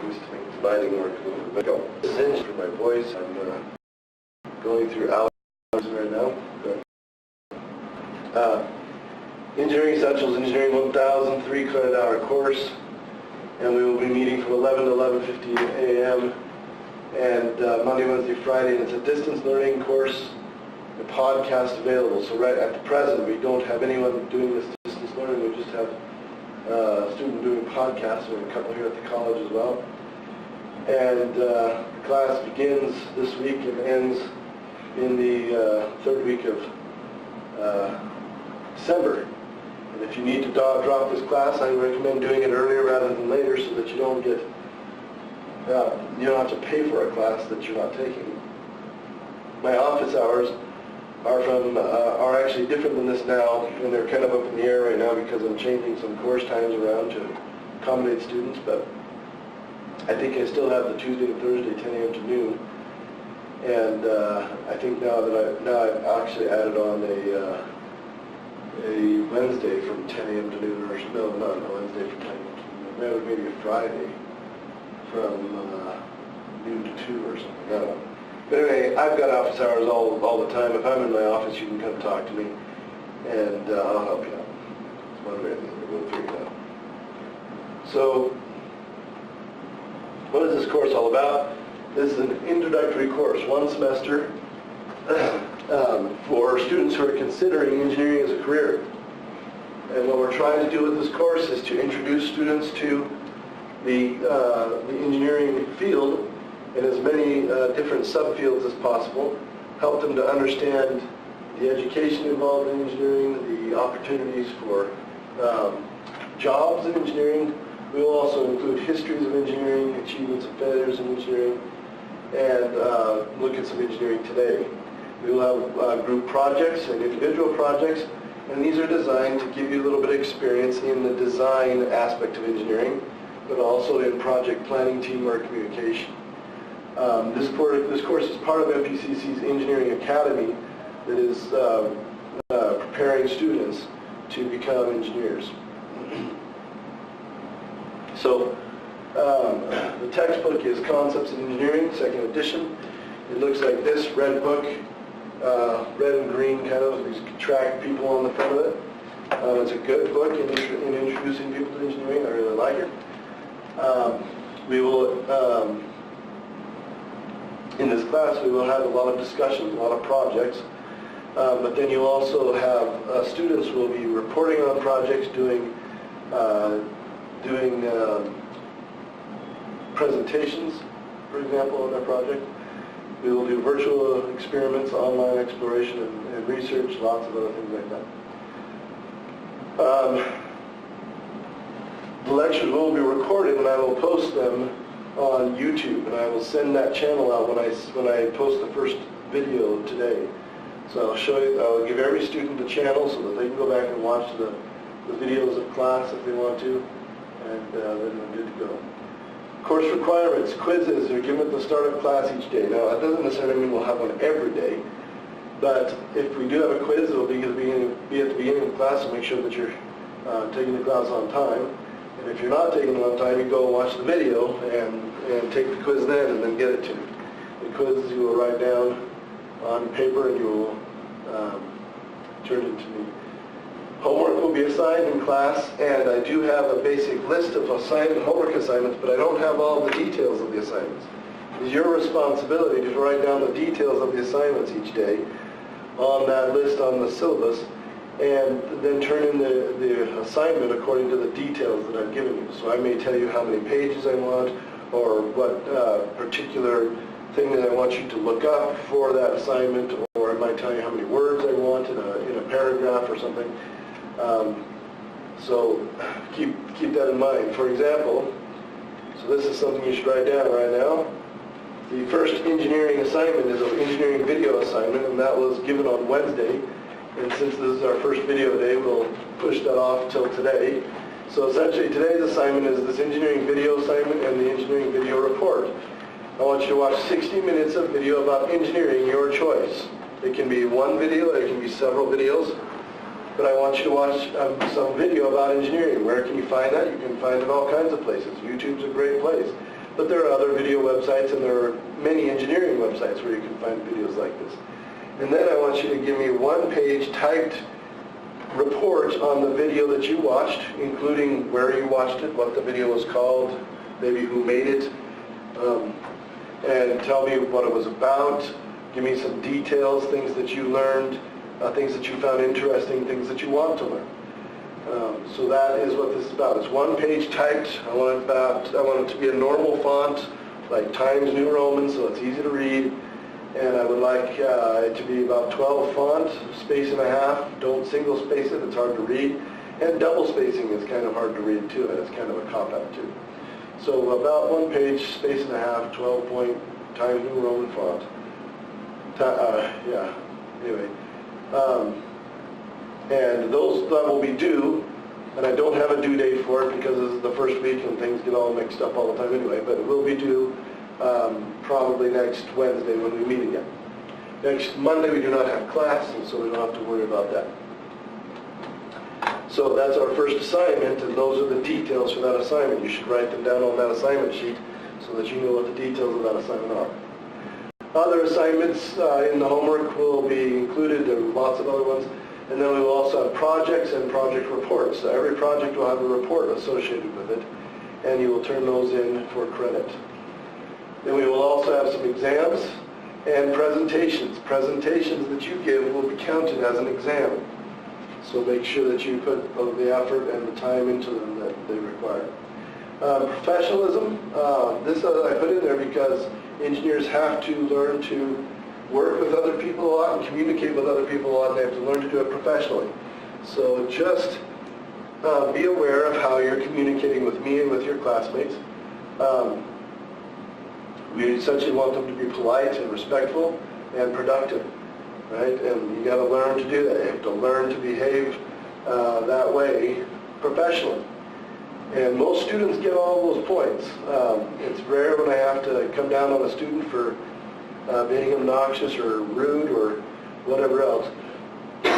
things to make the lighting work a little bit better. This is for my voice. I'm going through allergies right now. Engineering Essentials, Engineering 1000, 3-credit-hour course, and we will be meeting from 11 to 11:15 a.m. and Monday, Wednesday, Friday, and it's a distance learning course, a podcast available. So right at the present, we don't have anyone doing this distance learning. We just have a student doing podcasts, and a couple here at the college as well. And the class begins this week and ends in the third week of December. And if you need to drop this class, I recommend doing it earlier rather than later so that you don't get, you don't have to pay for a class that you're not taking. My office hours are actually different than this now, and they're kind of up in the air right now because I'm changing some course times around to accommodate students, but I think I still have the Tuesday and Thursday 10 a.m. to noon. And I think now I've actually added on a Wednesday from 10 a.m. to noon, or no, not a Wednesday from 10 a.m. to noon. Maybe a Friday from noon to 2 or something. I don't know. But anyway, I've got office hours all the time. If I'm in my office, you can come talk to me, and I'll help you out. It's one way or the other. We'll figure it out. So, what is this course all about? This is an introductory course, one semester, for students who are considering engineering as a career. And what we're trying to do with this course is to introduce students to the engineering field in as many different subfields as possible, help them to understand the education involved in engineering, the opportunities for jobs in engineering. We will also include histories of engineering, achievements and failures in engineering, and look at some engineering today. We will have group projects and individual projects, and these are designed to give you a little bit of experience in the design aspect of engineering, but also in project planning, teamwork, communication. This course is part of MPCC's Engineering Academy that is preparing students to become engineers. So the textbook is Concepts in Engineering, second edition. It looks like this red book, red and green kind of, these track people on the front of it. It's a good book in introducing people to engineering. I really like it. We will, in this class, we will have a lot of discussions, a lot of projects. But then you'll also have students who will be reporting on projects, doing presentations, for example, on their project. We will do virtual experiments, online exploration and research, lots of other things like that. The lectures will be recorded, and I will post them on YouTube, and I will send that channel out when I post the first video today. So I'll give every student a channel so that they can go back and watch the videos of class if they want to, and then we're good to go. Course requirements, quizzes are given at the start of class each day. Now, that doesn't necessarily mean we'll have one every day, but if we do have a quiz, it will be at the beginning of class, so make sure that you're taking the class on time. And if you're not taking it on time, you go and watch the video and take the quiz then, and then get it to me. The quizzes you will write down on paper, and you will turn it to me. Homework will be assigned in class, and I do have a basic list of homework assignments, but I don't have all the details of the assignments. It's your responsibility to write down the details of the assignments each day on that list on the syllabus, and then turn in the assignment according to the details that I've given you. So I may tell you how many pages I want, or what particular thing that I want you to look up for that assignment, or I might tell you how many words I want in a paragraph or something. So keep that in mind. For example, so this is something you should write down right now. The first engineering assignment is an engineering video assignment, and that was given on Wednesday. And since this is our first video day, we'll push that off till today. So essentially today's assignment is this engineering video assignment and the engineering video report. I want you to watch 60 minutes of video about engineering, your choice. It can be one video, it can be several videos, but I want you to watch some video about engineering. Where can you find that? You can find it all kinds of places. YouTube's a great place. But there are other video websites, and there are many engineering websites where you can find videos like this. And then I want you to give me one-page typed report on the video that you watched, including where you watched it, what the video was called, maybe who made it, and tell me what it was about. Give me some details, things that you learned, things that you found interesting, things that you want to learn. So that is what this is about. It's one page typed. I want it to be a normal font, like Times New Roman, so it's easy to read. And I would like it to be about 12 font, space and a half. Don't single space it, it's hard to read. And double spacing is kind of hard to read too, and it's kind of a cop-out too. So about one page, space and a half, 12-point Times New Roman font. Yeah, anyway. And that will be due, and I don't have a due date for it because this is the first week and things get all mixed up all the time anyway, but it will be due probably next Wednesday when we meet again. Next Monday we do not have class, and so we don't have to worry about that. So that's our first assignment, and those are the details for that assignment. You should write them down on that assignment sheet so that you know what the details of that assignment are. Other assignments in the homework will be included. There are lots of other ones. And then we will also have projects and project reports. So every project will have a report associated with it, and you will turn those in for credit. Then we will also have some exams and presentations. Presentations that you give will be counted as an exam. So make sure that you put both the effort and the time into them that they require. Professionalism, this I put in there because engineers have to learn to work with other people a lot and communicate with other people a lot, and they have to learn to do it professionally. So just be aware of how you're communicating with me and with your classmates. We essentially want them to be polite and respectful and productive, right? And you got to learn to do that. You have to learn to behave that way professionally. And most students get all those points. It's rare when I have to come down on a student for being obnoxious or rude or whatever else. I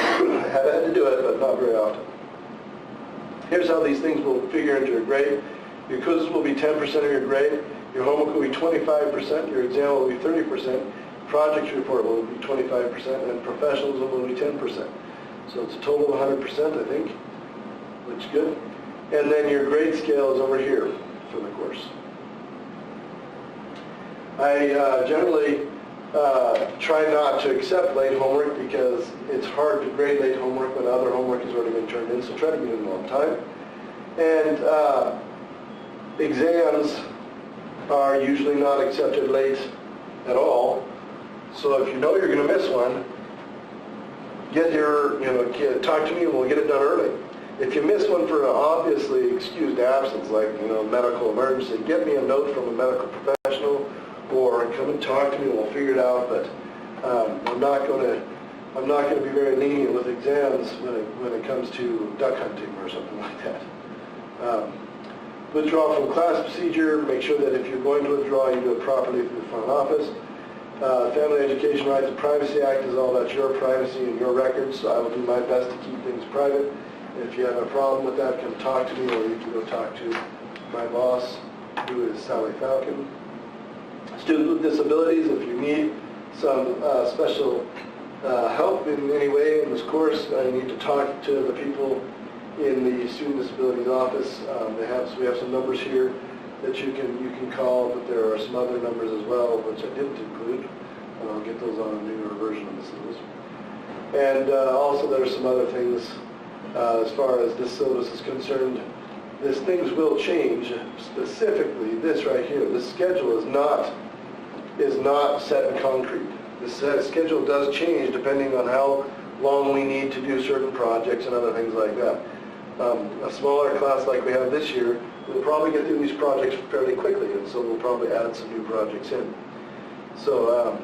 have had to do it, but not very often. Here's how these things will figure into your grade. Your quizzes will be 10% of your grade. Your homework will be 25%. Your exam will be 30%. Project report will be 25%, and professionalism will be 10%. So it's a total of 100%, I think. Looks good. And then your grade scale is over here for the course. I generally try not to accept late homework because it's hard to grade late homework when other homework has already been turned in, so try to get it in on time. And exams are usually not accepted late at all, so if you know you're going to miss one, get here, talk to me and we'll get it done early. If you miss one for an obviously excused absence, like medical emergency, get me a note from a medical professional, or come and talk to me and we'll figure it out. But I'm not going to be very lenient with exams when it comes to duck hunting or something like that. Withdraw from class procedure. Make sure that if you're going to withdraw, you do it properly through the front office. Family Education Rights and Privacy Act is all about your privacy and your records, so I will do my best to keep things private. If you have a problem with that, come talk to me, or you can go talk to my boss, who is Sally Falcon. Students with disabilities, if you need some special help in any way in this course, I need to talk to the people in the Student Disabilities Office. We have some numbers here that you can call, but there are some other numbers as well, which I didn't include, and I'll get those on a newer version of the syllabus. And also there are some other things as far as this syllabus is concerned. Things will change, specifically this right here. This schedule is not set in concrete. This schedule does change depending on how long we need to do certain projects and other things like that. A smaller class like we have this year, we'll probably get through these projects fairly quickly, and so we'll probably add some new projects in. So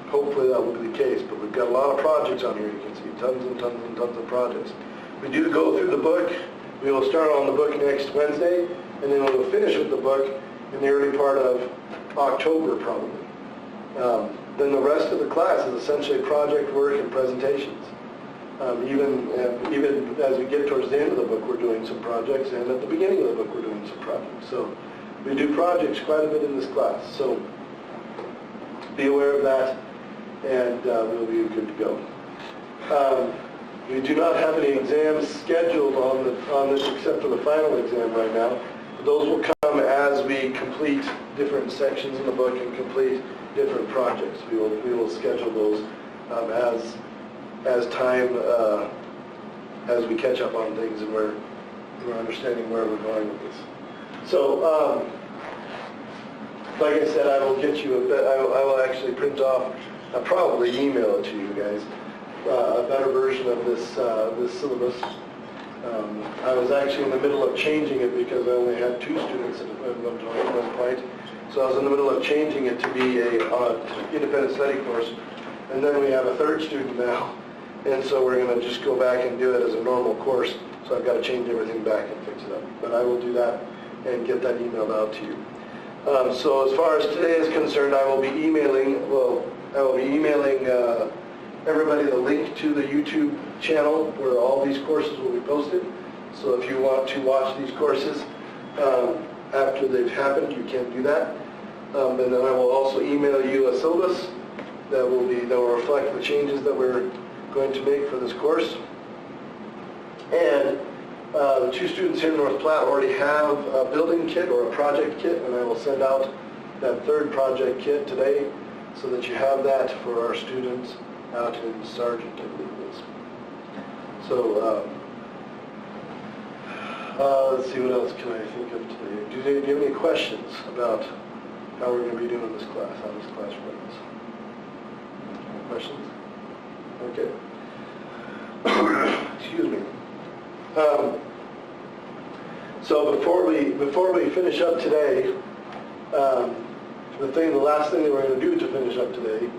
hopefully that will be the case, but we've got a lot of projects on here. You can see tons and tons and tons of projects. We do go through the book. We will start on the book next Wednesday, and then we will finish with the book in the early part of October probably. Then the rest of the class is essentially project work and presentations. Even as we get towards the end of the book, we're doing some projects, and at the beginning of the book, we're doing some projects. So We do projects quite a bit in this class, so be aware of that, and we'll be good to go. We do not have any exams scheduled on this except for the final exam right now. Those will come as we complete different sections in the book and complete different projects. We will schedule those as time as we catch up on things and we're understanding where we're going with this. So, like I said, I will get you I will actually print off, I'll probably email it to you guys, a better version of this syllabus. I was actually in the middle of changing it because I only had 2 students at one point. So I was in the middle of changing it to be a independent study course, and then we have a 3rd student now, and so we're going to just go back and do it as a normal course. So I've got to change everything back and fix it up. But I will do that and get that emailed out to you. So as far as today is concerned, I will be emailing. Everybody the link to the YouTube channel where all these courses will be posted. So if you want to watch these courses after they've happened, you can do that. And then I will also email you a syllabus that will reflect the changes that we're going to make for this course. And the 2 students here in North Platte already have a building kit or a project kit, and I will send out that 3rd project kit today so that you have that for our students out in Sargent, I believe it is. So, let's see, what else can I think of today? Do you have any questions about how we're going to be doing this class, how this class runs? Questions? Okay. Excuse me. So before we finish up today, the last thing that we're going to do to finish up today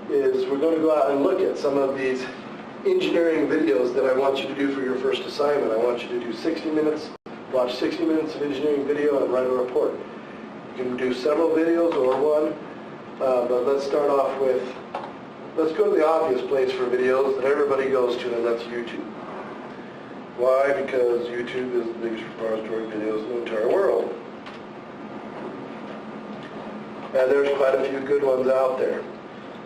is we're going to go out and look at some of these engineering videos that I want you to do for your first assignment. I want you to do 60 minutes, watch 60 minutes of engineering video and write a report. You can do several videos or one, but let's start off with, let's go to the obvious place for videos that everybody goes to, and that's YouTube. Why? Because YouTube is the biggest repository of videos in the entire world. And there's quite a few good ones out there.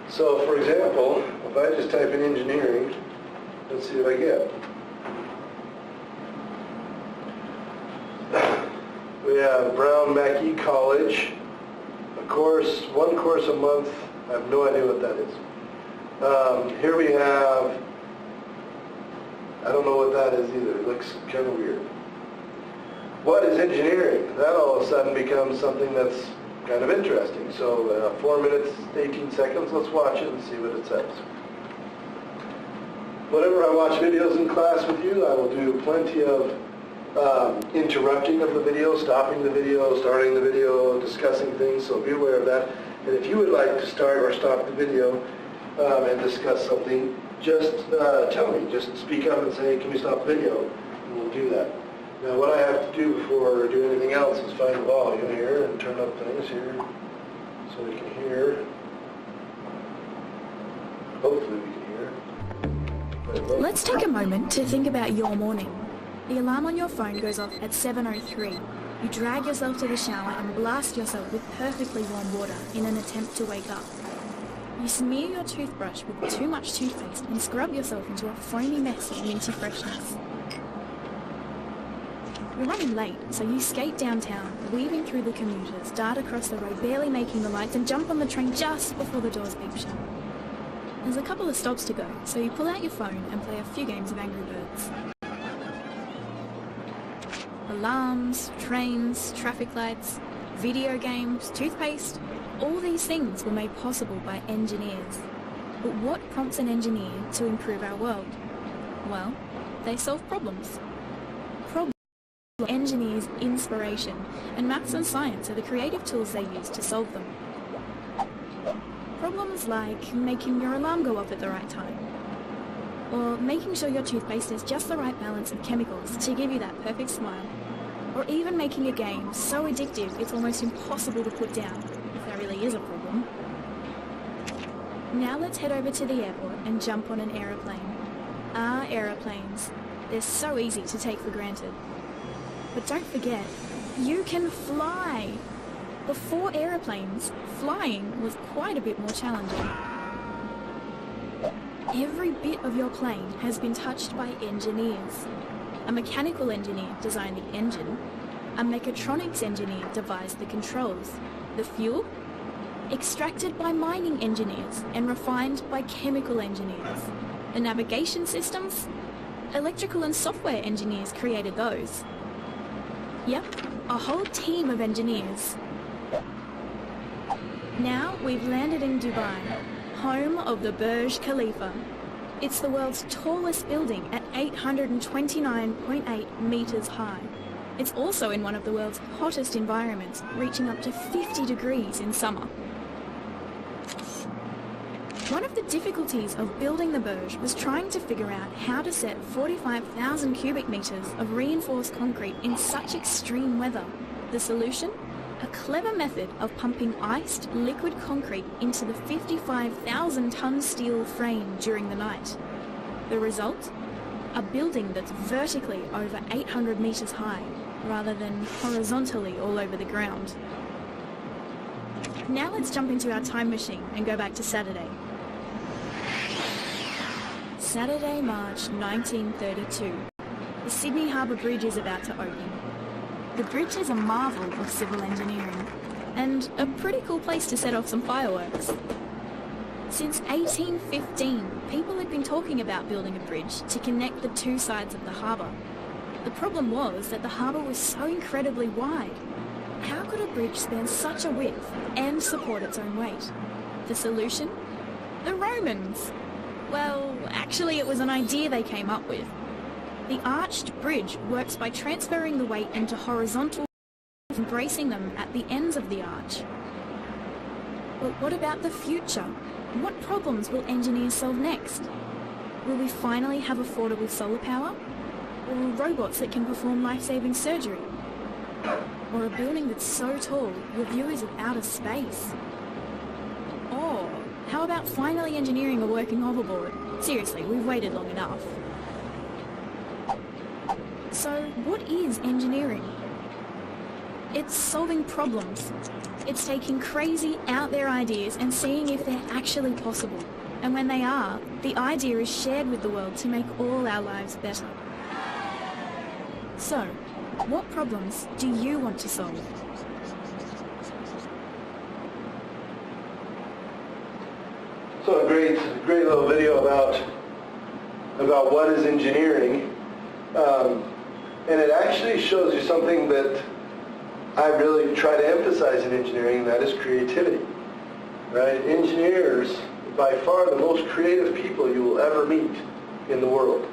So, for example, if I just type in engineering, let's see what I get. We have Brown Mackie College, one course a month. I have no idea what that is. Here we have, I don't know what that is either. It looks kind of weird. What is engineering? That all of a sudden becomes something that's kind of interesting. So 4 minutes, 18 seconds, let's watch it and see what it says. Whenever I watch videos in class with you, I will do plenty of interrupting of the video, stopping the video, starting the video, discussing things, so be aware of that. And if you would like to start or stop the video and discuss something, just tell me. Just speak up and say, can we stop the video? And we'll do that. Now what I have to do before doing anything else is find the volume here and turn up things here so we can hear. Hopefully we can hear. Let's take a moment to think about your morning. The alarm on your phone goes off at 7:03. You drag yourself to the shower and blast yourself with perfectly warm water in an attempt to wake up. You smear your toothbrush with too much toothpaste and scrub yourself into a foamy mess of minty freshness. You're running late, so you skate downtown, weaving through the commuters, dart across the road, barely making the lights, and jump on the train just before the doors beep shut. There's a couple of stops to go, so you pull out your phone and play a few games of Angry Birds. Alarms, trains, traffic lights, video games, toothpaste, all these things were made possible by engineers. But what prompts an engineer to improve our world? Well, they solve problems. Engineers' inspiration, and maths and science are the creative tools they use to solve them. Problems like making your alarm go off at the right time, or making sure your toothpaste has just the right balance of chemicals to give you that perfect smile, or even making a game so addictive it's almost impossible to put down, if that really is a problem. Now let's head over to the airport and jump on an aeroplane. Aeroplanes. They're so easy to take for granted. But don't forget, You can fly! Before aeroplanes, flying was quite a bit more challenging. Every bit of your plane has been touched by engineers. A mechanical engineer designed the engine. A mechatronics engineer devised the controls. The fuel? Extracted by mining engineers and refined by chemical engineers. The navigation systems? Electrical and software engineers created those. Yep, a whole team of engineers. Now we've landed in Dubai, home of the Burj Khalifa. It's the world's tallest building at 829.8 meters high. It's also in one of the world's hottest environments, reaching up to 50 degrees in summer. One of the difficulties of building the Burj was trying to figure out how to set 45,000 cubic meters of reinforced concrete in such extreme weather. The solution? A clever method of pumping iced liquid concrete into the 55,000-ton steel frame during the night. The result? A building that's vertically over 800 meters high, rather than horizontally all over the ground. Now let's jump into our time machine and go back to Saturday. Saturday, March 1932. The Sydney Harbour Bridge is about to open. The bridge is a marvel of civil engineering, and a pretty cool place to set off some fireworks. Since 1815, people had been talking about building a bridge to connect the two sides of the harbour. The problem was that the harbour was so incredibly wide. How could a bridge span such a width and support its own weight? The solution? The Romans! Well, actually it was an idea they came up with. The arched bridge works by transferring the weight into horizontal and bracing them at the ends of the arch. But what about the future? What problems will engineers solve next? Will we finally have affordable solar power? Or robots that can perform life-saving surgery? Or a building that's so tall your view is of outer space? Or how about finally engineering a working hoverboard? Seriously, we've waited long enough. So, what is engineering? It's solving problems. It's taking crazy, out-there ideas and seeing if they're actually possible. And when they are, the idea is shared with the world to make all our lives better. So, what problems do you want to solve? So a great little video about what is engineering. And it actually shows you something that I really try to emphasize in engineering, and that is creativity. Right? Engineers, by far the most creative people you will ever meet in the world.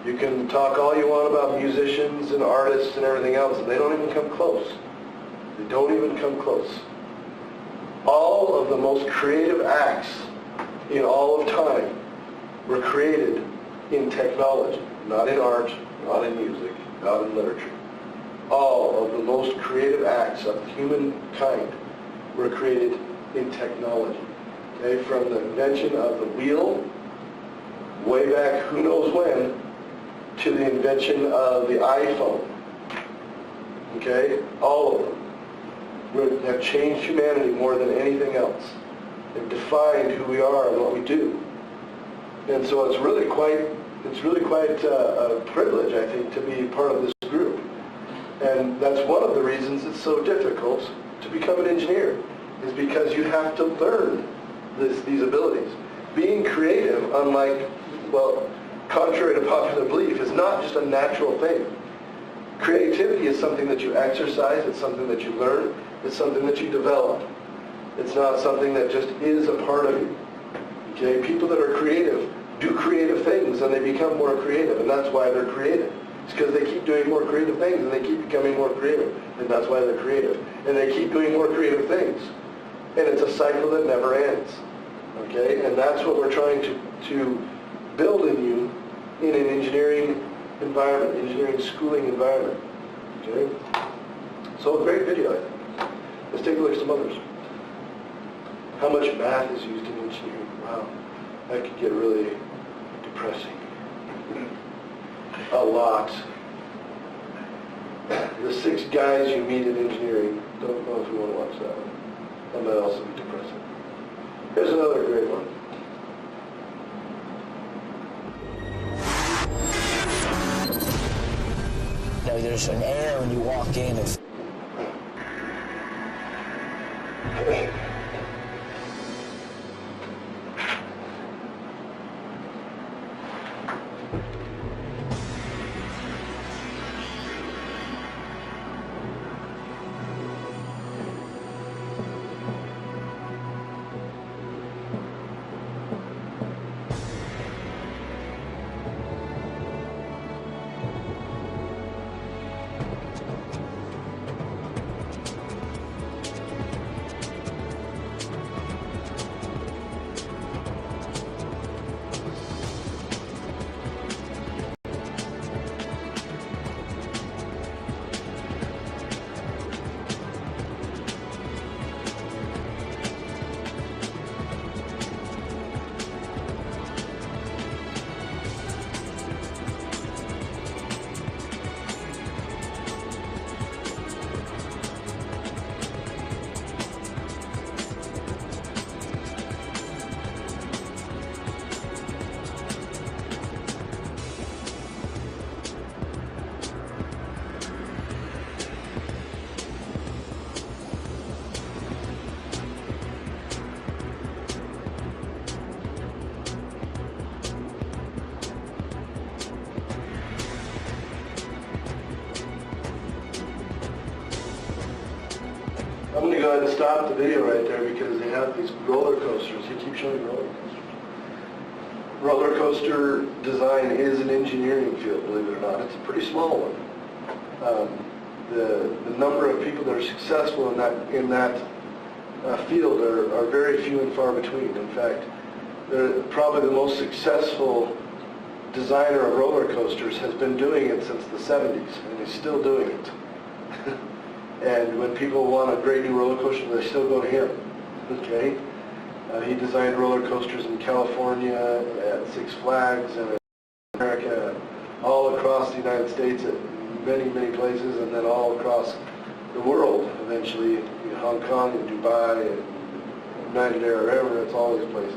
You can talk all you want about musicians and artists and everything else, and they don't even come close. They don't even come close. All of the most creative acts in all of time were created in technology, not in art, not in music, not in literature. All of the most creative acts of humankind were created in technology. Okay? From the invention of the wheel, way back who knows when, to the invention of the iPhone. Okay? All of them have changed humanity more than anything else. They've defined who we are and what we do. And so it's really quite a privilege, I think, to be part of this group. And that's one of the reasons it's so difficult to become an engineer, is because you have to learn these abilities. Being creative, contrary to popular belief, is not just a natural thing. Creativity is something that you exercise, it's something that you learn, it's something that you develop. It's not something that just is a part of you. Okay? People that are creative do creative things and they become more creative, and that's why they're creative. It's because they keep doing more creative things and they keep becoming more creative, and that's why they're creative. And they keep doing more creative things. And it's a cycle that never ends. Okay? And that's what we're trying to build in you in an engineering environment, engineering schooling environment. Okay? So a great video, I think. Let's take a look at some others. How much math is used in engineering? Wow, that could get really depressing. A lot. The 6 Guys You Meet in Engineering. Don't know if you want to watch that one. That might also be depressing. Here's another great one. There's an air when you walk in. I'm going to go ahead and stop the video right there because they have these roller coasters. They keep showing roller coasters. Roller coaster design is an engineering field, believe it or not. It's a pretty small one. The number of people that are successful in that field are very few and far between. In fact, probably the most successful designer of roller coasters has been doing it since the 70s, and he's still doing it. And when people want a great new roller coaster, they still go to him. Okay? He designed roller coasters in California, at Six Flags, and in America, all across the United States, at many, many places, and then all across the world, eventually, in Hong Kong and Dubai and United Arab Emirates, all these places.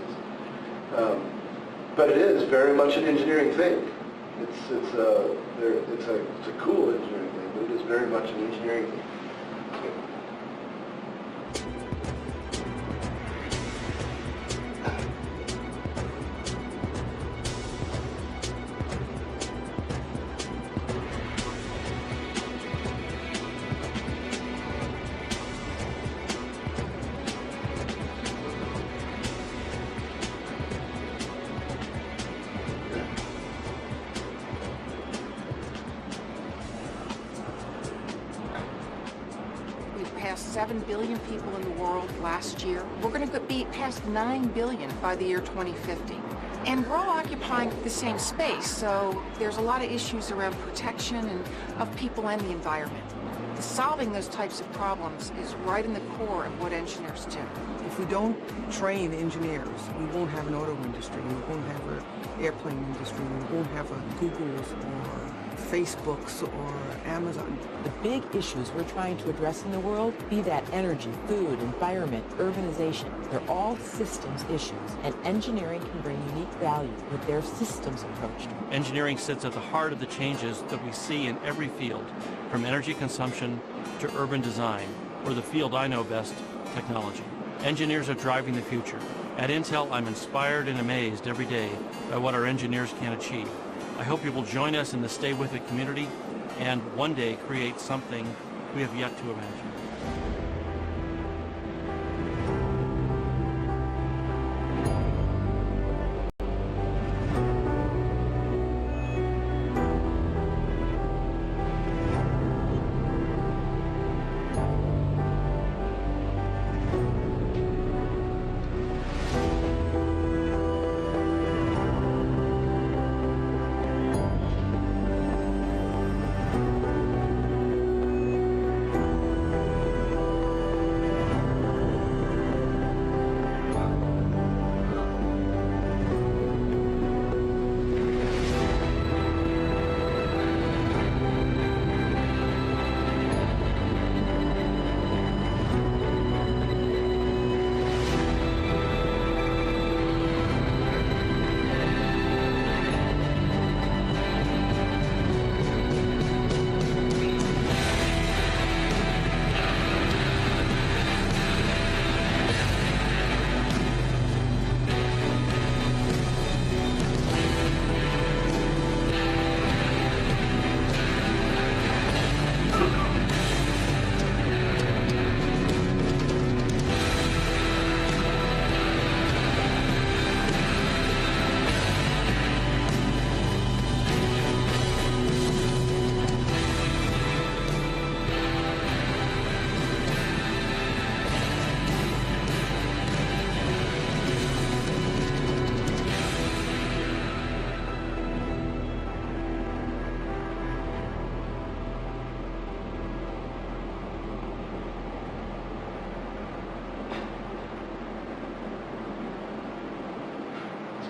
But it is very much an engineering thing. It's a cool engineering thing, but it is very much an engineering thing. Past 7 billion people in the world last year. We're going to be past 9 billion by the year 2050. And we're all occupying the same space, so there's a lot of issues around protection of people and the environment. Solving those types of problems is right in the core of what engineers do. If we don't train engineers, we won't have an auto industry, we won't have an airplane industry, we won't have a Googles or Facebooks or Amazon. The big issues we're trying to address in the world, be that energy, food, environment, urbanization, they're all systems issues, and engineering can bring unique value with their systems approach. Engineering sits at the heart of the changes that we see in every field, from energy consumption to urban design, or the field I know best, technology. Engineers are driving the future. At Intel, I'm inspired and amazed every day by what our engineers can achieve. I hope you will join us in the Stay With It community and one day create something we have yet to imagine.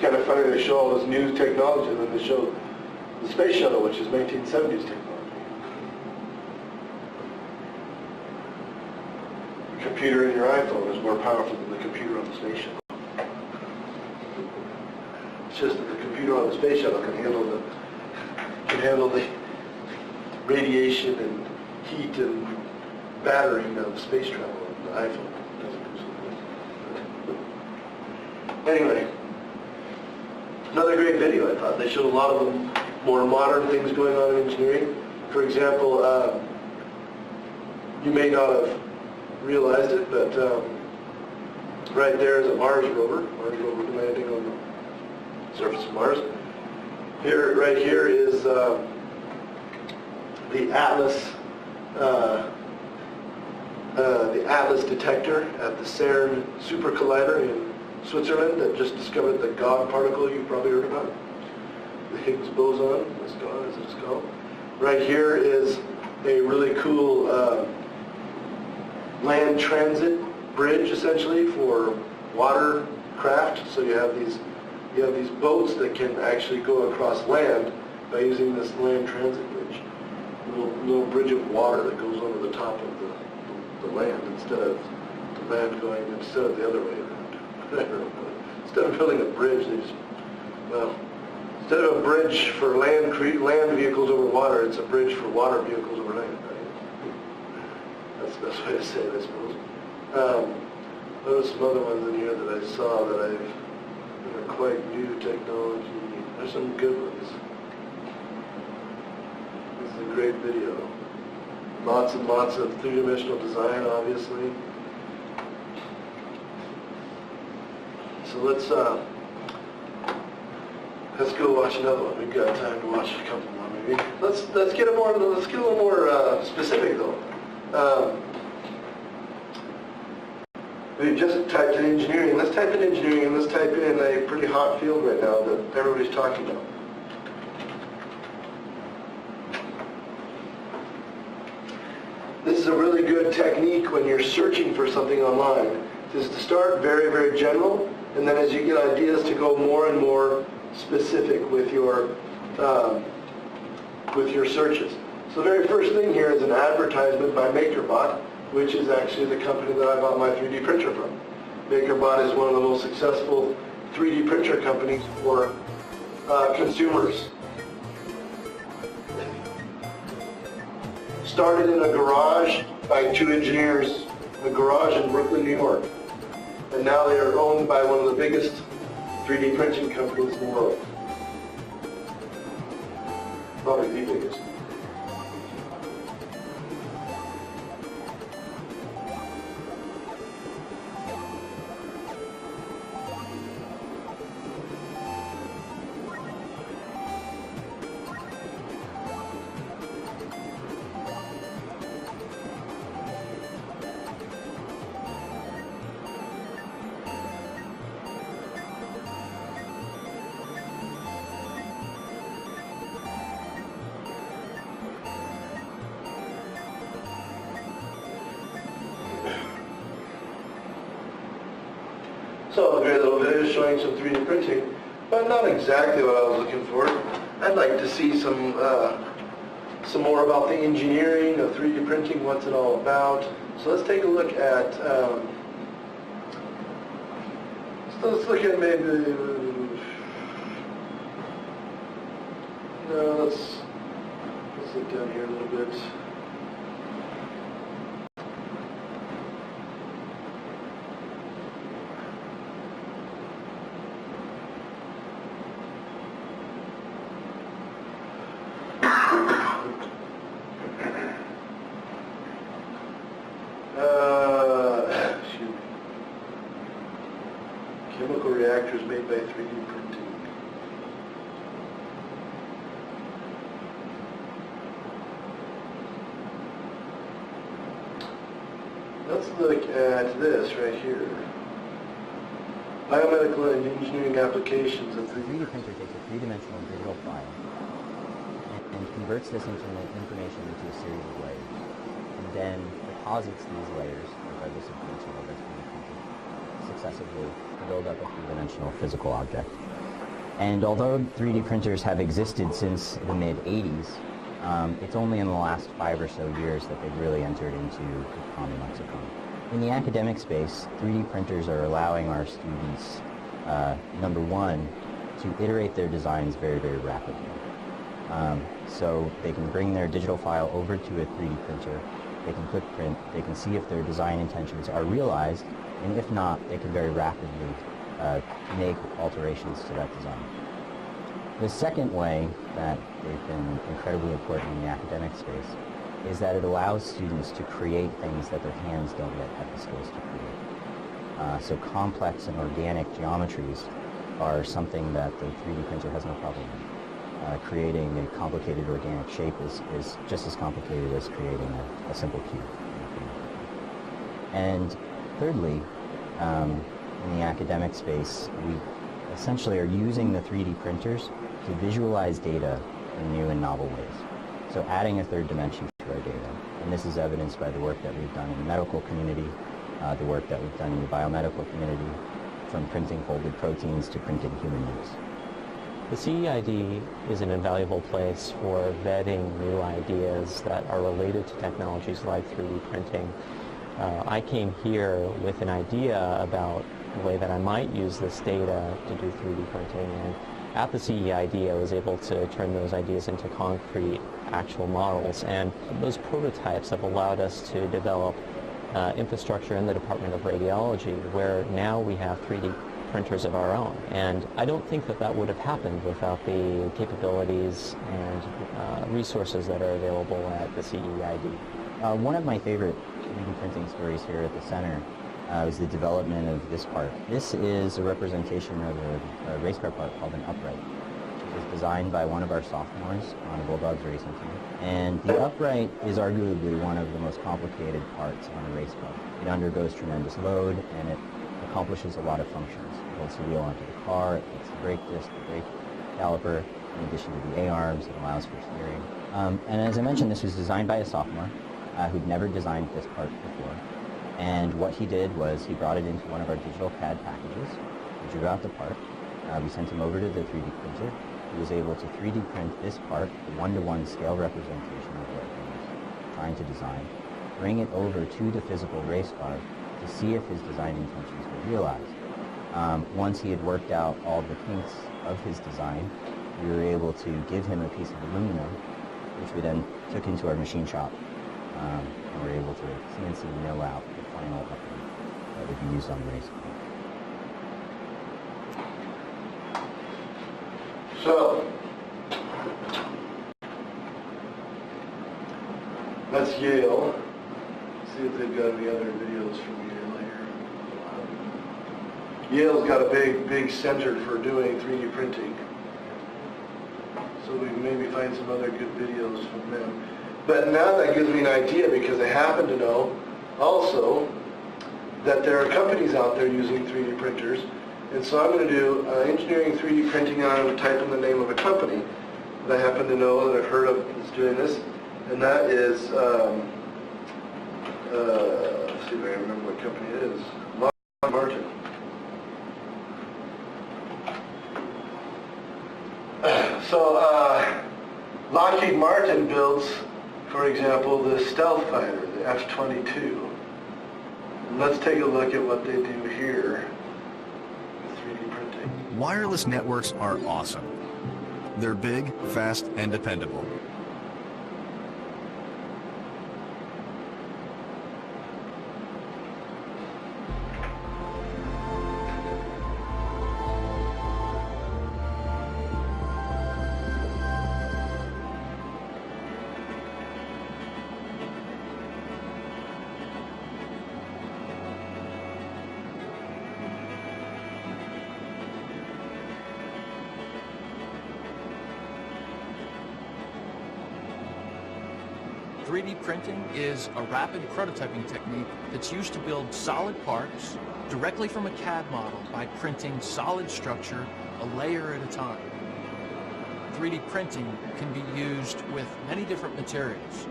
kind of funny, they show all this new technology, and then they show the space shuttle, which is 1970s technology. The computer in your iPhone is more powerful than the computer on the space shuttle. It's just that the computer on the space shuttle can handle the radiation and heat and battering of space travel. The iPhone doesn't do so. Anyway, another great video, I thought. They showed a lot of the more modern things going on in engineering. For example, you may not have realized it, but right there is a Mars rover landing on the surface of Mars. Right here is the Atlas detector at the CERN Super Collider in Switzerland that just discovered the God particle you've probably heard about. The Higgs boson, as it's called. Right here is a really cool land transit bridge, essentially, for watercraft. So you have these boats that can actually go across land by using this land transit bridge. Little bridge of water that goes over the top of the land instead of the land going instead of the other way around. Instead of building a bridge, instead of a bridge for land vehicles over water, it's a bridge for water vehicles over land. Right? That's the best way to say it, I suppose. There are some other ones in here that I saw that are quite new technology. There's some good ones. This is a great video. Lots and lots of three-dimensional design, obviously. So let's go watch another one. We've got time to watch a couple more, maybe. Let's get a little more specific though. We just typed in engineering. Let's type in engineering and let's type in a pretty hot field right now that everybody's talking about. This is a really good technique when you're searching for something online. Is to start very, very general, and then as you get ideas to go more and more specific with your searches. So the very first thing here is an advertisement by MakerBot, which is actually the company that I bought my 3D printer from. MakerBot is one of the most successful 3D printer companies for consumers. Started in a garage by two engineers, in a garage in Brooklyn, New York. And now they are owned by one of the biggest 3D printing companies in the world. Probably the biggest. So a great little video showing some 3D printing, but not exactly what I was looking for. I'd like to see some more about the engineering of 3D printing, what's it all about. So let's take a look at, let's look at maybe, let's look down here a little bit. Chemical reactors made by 3D printing. Let's look at this right here. Biomedical and engineering applications of 3D printer takes a three-dimensional digital file and converts this information into a series of layers, and then deposits these layers, regardless of the material that's being printed, successively to build up a three-dimensional physical object. And although 3D printers have existed since the mid-'80s, it's only in the last 5 or so years that they've really entered into the common lexicon. In the academic space, 3D printers are allowing our students, number one, to iterate their designs very, very rapidly. So they can bring their digital file over to a 3D printer, they can click print, they can see if their design intentions are realized, and if not, they can very rapidly make alterations to that design. The second way that they've been incredibly important in the academic space is that it allows students to create things that their hands don't yet have the skills to create. So complex and organic geometries are something that the 3D printer has no problem with. Creating a complicated organic shape is just as complicated as creating a simple cube. And thirdly, in the academic space, we essentially are using the 3D printers to visualize data in new and novel ways. So adding a third dimension to our data. And this is evidenced by the work that we've done in the medical community, the work that we've done in the biomedical community, from printing folded proteins to printing human nukes. The CEID is an invaluable place for vetting new ideas that are related to technologies like 3D printing. I came here with an idea about the way that I might use this data to do 3D printing, and at the CEID I was able to turn those ideas into concrete, actual models, and those prototypes have allowed us to develop infrastructure in the Department of Radiology, where now we have 3D printers of our own. And I don't think that that would have happened without the capabilities and resources that are available at the CEID. One of my favorite 3D printing stories here at the center is the development of this part. This is a representation of a race car part called an upright. It was designed by one of our sophomores on a Bulldogs racing team. And the upright is arguably one of the most complicated parts on a race car. It undergoes tremendous load and it accomplishes a lot of functions. It holds the wheel onto the car, it takes the brake disc, the brake caliper, in addition to the A-arms, it allows for steering. And as I mentioned, this was designed by a sophomore who'd never designed this part before. And what he did was he brought it into one of our digital CAD packages. We drew out the part. We sent him over to the 3D printer. He was able to 3D print this part, a one-to-one scale representation of what he was trying to design, bring it over to the physical race car to see if his design intentions were realized. Once he had worked out all the kinks of his design, we were able to give him a piece of aluminum, which we then took into our machine shop, and were able to CNC mill out the final upright that would be used on the race car. So, that's Yale. See if they've got any other videos from Yale here. Yale's got a big center for doing 3D printing. So we can maybe find some other good videos from them. But now that gives me an idea, because I happen to know also that there are companies out there using 3D printers. And so I'm going to do engineering 3D printing, and I'm going to type in the name of a company that I happen to know that I've heard of that's doing this. And that is, let's see if I can remember what company it is. Lockheed Martin. So Lockheed Martin builds, for example, the stealth fighter, the F-22. And let's take a look at what they do here with 3D printing. Wireless networks are awesome. They're big, fast, and dependable. .3D printing is a rapid prototyping technique that's used to build solid parts directly from a CAD model by printing solid structure a layer at a time. 3D printing can be used with many different materials.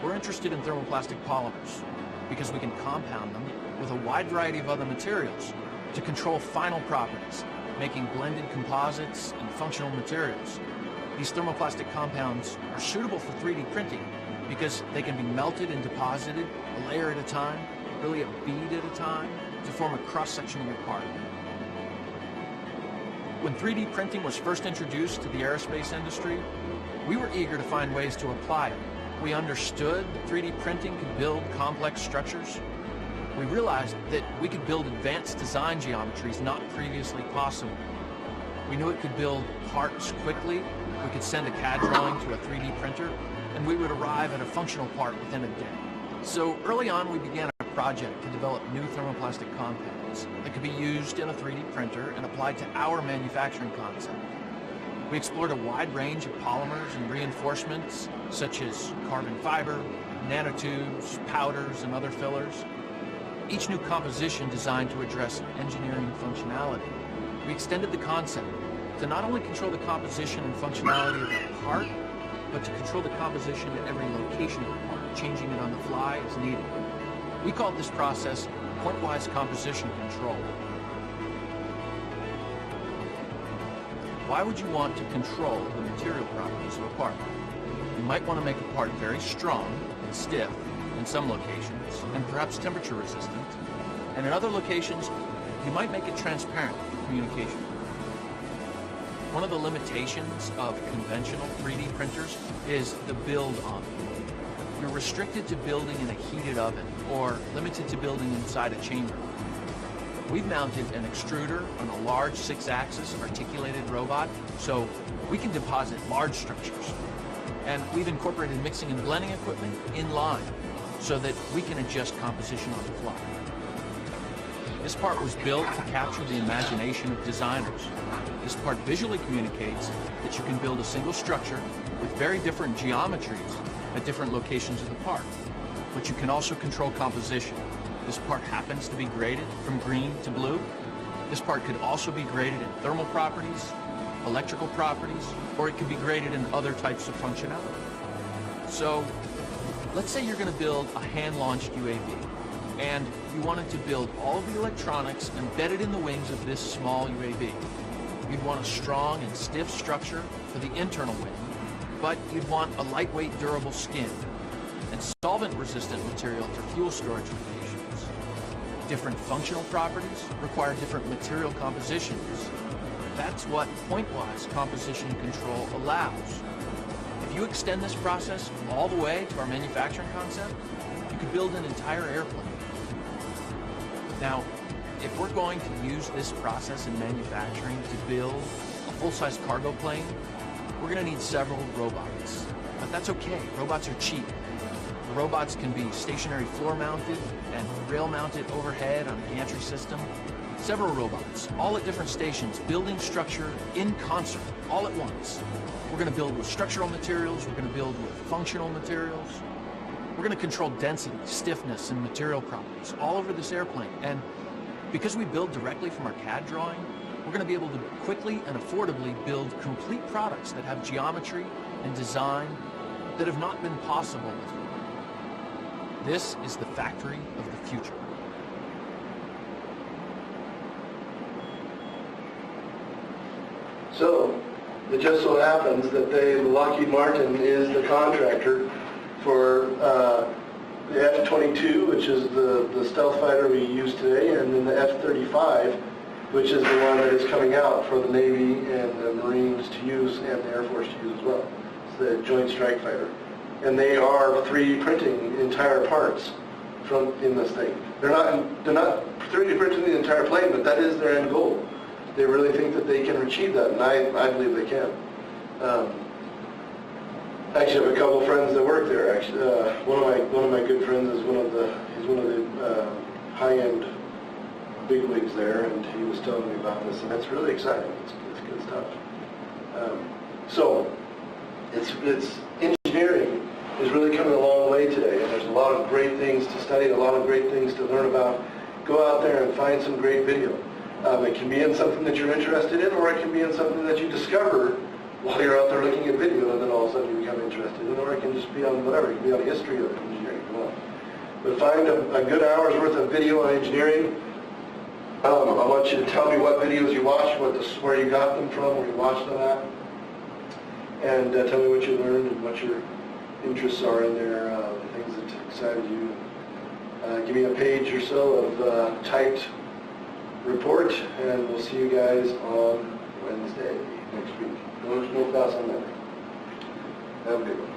We're interested in thermoplastic polymers because we can compound them with a wide variety of other materials to control final properties making blended composites and functional materials. These thermoplastic compounds are suitable for 3D printing because they can be melted and deposited a layer at a time, really a bead at a time, to form a cross-section of your part. When 3D printing was first introduced to the aerospace industry, we were eager to find ways to apply it. We understood that 3D printing could build complex structures. We realized that we could build advanced design geometries not previously possible. We knew it could build parts quickly. We could send a CAD drawing to a 3D printer, and we would arrive at a functional part within a day. So early on, we began a project to develop new thermoplastic compounds that could be used in a 3D printer and applied to our manufacturing concept. We explored a wide range of polymers and reinforcements, such as carbon fiber, nanotubes, powders, and other fillers. Each new composition designed to address engineering functionality. We extended the concept to not only control the composition and functionality of the part, but to control the composition at every location of the part, changing it on the fly as needed. We called this process point-wise composition control. Why would you want to control the material properties of a part? You might want to make a part very strong and stiff in some locations, and perhaps temperature resistant, and in other locations, you might make it transparent for communication. One of the limitations of conventional 3D printers is the build envelope. You're restricted to building in a heated oven or limited to building inside a chamber. We've mounted an extruder on a large 6-axis articulated robot so we can deposit large structures. And we've incorporated mixing and blending equipment in line so that we can adjust composition on the fly. This part was built to capture the imagination of designers. This part visually communicates that you can build a single structure with very different geometries at different locations of the part. But you can also control composition. This part happens to be graded from green to blue. This part could also be graded in thermal properties, electrical properties, or it could be graded in other types of functionality. So, let's say you're going to build a hand-launched UAV, and you wanted to build all of the electronics embedded in the wings of this small UAV. You'd want a strong and stiff structure for the internal wing, but you'd want a lightweight, durable skin and solvent-resistant material for fuel storage locations. Different functional properties require different material compositions. That's what point-wise composition control allows. If you extend this process all the way to our manufacturing concept, you could build an entire airplane. Now, if we're going to use this process in manufacturing to build a full-size cargo plane, we're going to need several robots. But that's okay. Robots are cheap. The robots can be stationary floor-mounted and rail-mounted overhead on a gantry system. Several robots, all at different stations, building structure in concert, all at once. We're going to build with structural materials. We're going to build with functional materials. We're going to control density, stiffness, and material properties all over this airplane. And because we build directly from our CAD drawing, we're going to be able to quickly and affordably build complete products that have geometry and design that have not been possible before. This is the factory of the future. So, it just so happens that Lockheed Martin is the contractor for the F-22, which is the stealth fighter we use today, and then the F-35, which is the one that is coming out for the Navy and the Marines to use and the Air Force to use as well. It's the Joint Strike Fighter. And they are 3D printing entire parts in this thing. They're not 3D printing the entire plane, but that is their end goal. They really think that they can achieve that, and I believe they can. I actually have a couple friends that work there. Actually, one of my good friends is one of the high-end bigwigs there, and he was telling me about this, and it's really exciting. It's good stuff. So, it's engineering is really coming a long way today, and there's a lot of great things to study, a lot of great things to learn about. Go out there and find some great video. It can be in something that you're interested in, or it can be in something that you discover while you're out there looking at video, and then all of a sudden you become interested in, or it can just be on whatever. It can be on history of engineering. But find a good hour's worth of video on engineering, I want you to tell me what videos you watched, where you got them from, where you watched them at, and tell me what you learned and what your interests are in there, the things that excited you. Give me a page or so of typed report, and we'll see you guys on Wednesday next week. No class on that. Have a good one.